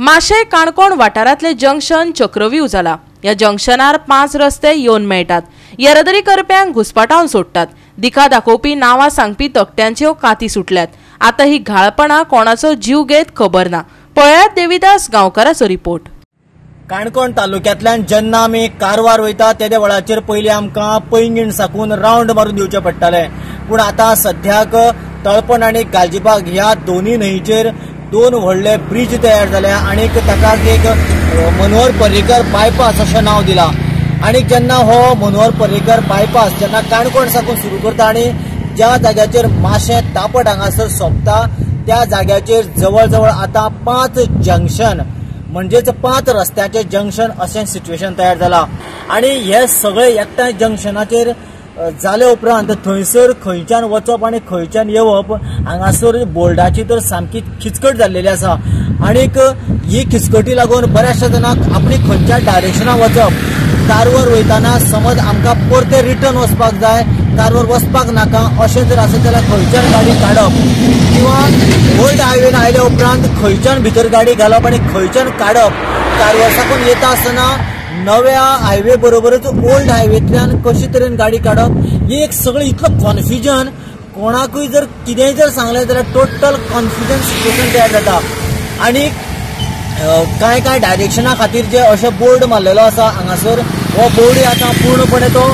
माशे काणकोण वाठारांतले जंक्शन चक्रव्यूह जाला। या जंक्शनार 5 रस्ते येवन मेळटात। येरादारी करप्यांक घुसपाटावन सोडटात। दिखा दाखोवपी नावां सांगपी तकट्यांच्यो काती सुटल्यात। आता ही घाळपणां कोणाचो जीव घेत खबर ना। पळयात देविदास गांवकाराचो रिपोर्ट। काणकोण तालुक्यांतल्यान जेन्ना आमी कारवार वयता तेदे वेळाचेर पयलीं आमकां पैंगीण साकून रावंड मारून येवचें पडटालें, पूण आतां सद्याक तळपण आनी गालजीबाग ह्या दोनूय न्हंयचेर 2 व्हडले ब्रिज तयार जाल्या आनी ताका एक मनोहर पर्रीकर बायपास अशें नांव दिलां। आनी जेन्ना हो मनोहर पर्रीकर बायपास जेन्ना काणकोण साकून सुरू करता आनी ज्या जाग्याचेर माशें तापट हांगासर सोंपता त्या जाग्याचेर जवळ जवळ आतां 5 जंक्शन म्हणजेच 5 रस्त्याचे जंक्शन अशें सिच्युएशन तयार जाला। आनी हे सगळे एकट्या जंक्शनाचेर जाले उपरांत थंयसर खंयच्यान वचप आनी खंयच्यान येवप हांगासर बोर्डाची तर सामकी खिचकट जाल्लेली आसा। आनीक ही खिचकटी लागून बऱ्याचशा जाणांक आपली खंयच्या डायरेक्शनाक वचप, कारवार वयताना समज आमकां परते रिटर्न वचपाक जाय, कारवार वचपाक नाका अशें जर आसत जाल्यार खंयच्यान गाडी काडप किंवा ओल्ड हायवेन आयले उपरांत खंयच्यान भितर गाडी घालप आनी खंयच्यान काडप। कारवार साकून येता आसतना नव्या हायवे बरोबरच ओल्ड हायवेंतल्यान कशे तरेन गाडी काडप ही एक सगळें इतलो कन्फ्युजन, कोणाकूय जर कितेंय जर सांगलें जाल्यार टोटल कन्फ्युजन सिच्युएशन तयार जाता। आनी काय डायरेक्शना खातीर जे अशे बोर्ड मारलेलो आसा हांगासर, हो बोर्ड आतां पूर्णपणे तो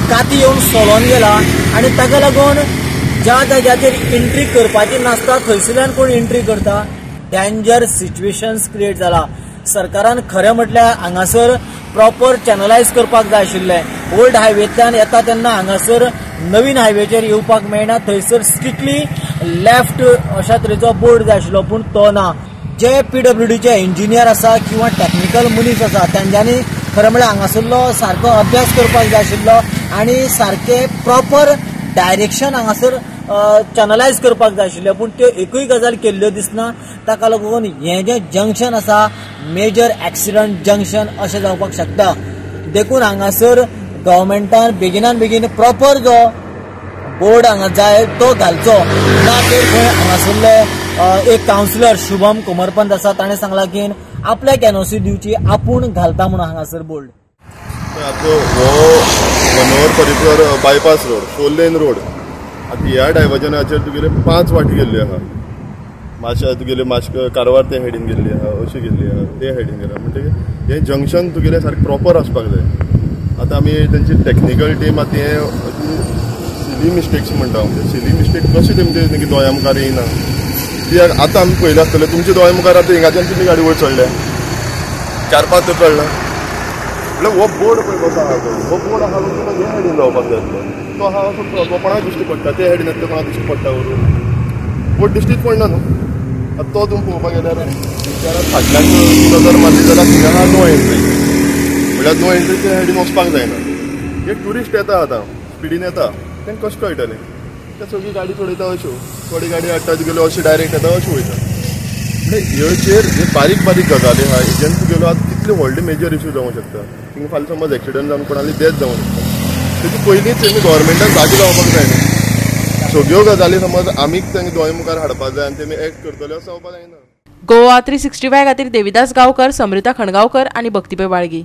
काती येवन सोलोन गेला आनी ताका लागून ज्या जाग्याचेर एंट्री करपाची नासता थंयसरल्यान कोण एंट्री करता, डेंजर सिच्युएशन्स क्रिएट जाला। सरकारान खरें म्हटल्यार हांगासर प्रॉपर चॅनलायज करपाक जाय आशिल्लें। ओल्ड हायवेंतल्यान येता तेन्ना हांगासर नवीन हायवेचेर येवपाक मेळना, थंयसर स्ट्रिक्टली लेफ्ट अशा तरेचो बोर्ड जाय आशिल्लो, पूण तो ना। जे PWDचे इंजिनियर आसा किंवा टेक्निकल मनीस आसा तांच्यांनी खरें म्हळ्यार हांगासरलो सारको अभ्यास करपाक जाय आशिल्लो आनी सारके प्रॉपर डायरेक्शन हांगासर चॅनलायज करपाक जाय आशिल्ले, पूण त्यो एकूय गजाल केल्ल्यो दिसना। ताका लागून हें जें जंक्शन आसा मेजर एक्सिडंट जंक्शन अशें जावपाक शकता। देखून हांगासर गव्हर्मेंटान बेगिनान बेगीन प्रॉपर जो बोर्ड हांगा जाय तो घालचो। ना तर खंय हांगासरले एक कावन्सिलर शुभम कोमरपंत आसा, ताणें सांगलां की आपल्याक NOC दिवची आपूण घालता म्हणून हांगासर बोर्ड। हो Manohar Parrikar bypass road 4 lane road आता ह्या डायवर्जनाचेर तुगेले 5 वाटी गेल्ली आहा। माश्या तुगेले कारवार ते हेडीन गेल्ली आहा, अशी गेल्ली आहा, ते हेडीन गेला म्हणजे हे जंक्शन तुगेले सारकें प्रॉपर आसपाक जाय। आता आमी तेंची टेक्निकल टीम आतां हे सिली मिस्टेक्स म्हणटा, म्हणजे सिली मिस्टेक कशी तेमचे दोळ्या मुखार येयना ती आतां आमी पयलें आसतलें। तुमच्या दोळ्या मुखार आतां हिंगाच्यान तुमी गाडी वयर चडल्या 4-5 तर चडला म्हळ्यार हो बोर्ड पळय कसो आहा तो, हो बोर्ड आहा तुका हे हेडीन जावपाक जाय आसलो, तो आहा असो कोणाक दिश्टी पडटा, ते हेडीन येता कोणाक दिश्टी पडटा व्हरून बोर्ड दिश्टीच पडना न्हू। आतां तो तुमी पळोवपाक गेल्यार फाटल्यान नजर मारली जाल्यार थिंगा आहा नो एंट्री, म्हळ्यार नो एंट्री ते हेडीन वचपाक जायना। हे ट्युरिस्ट येता आतां स्पिडीन येता तेंकां कशें कळटलें, ते सगळी गाडी चडयता अश्यो, थोडी गाडी हाडटा तुगेल्यो अशी डायरेक्ट येता अश्यो वयता। म्हणजे हेचेर जे बारीक बारीक गजाली आहा हेजेन तुगेलो आतां कितले व्हडले मेजर इश्यू जावंक शकता। थिंगा फाल्यां समज एक्सिडंट जावन कोणाली डेथ जावंक शकता, तेजी पयलींच तेमी गव्हर्मेंटान जागी लावपाक जाय न्हू। सगळ्यो गजाली समज आमीच तांकां दोळे मुखार हाडपाक जाय आनी तेमी एक्ट करतले असो जावपाक जायना। गोवा 365 खातीर देविदास गांवकर, समृता खणगांवकर आनी भक्तीपय वाळगी।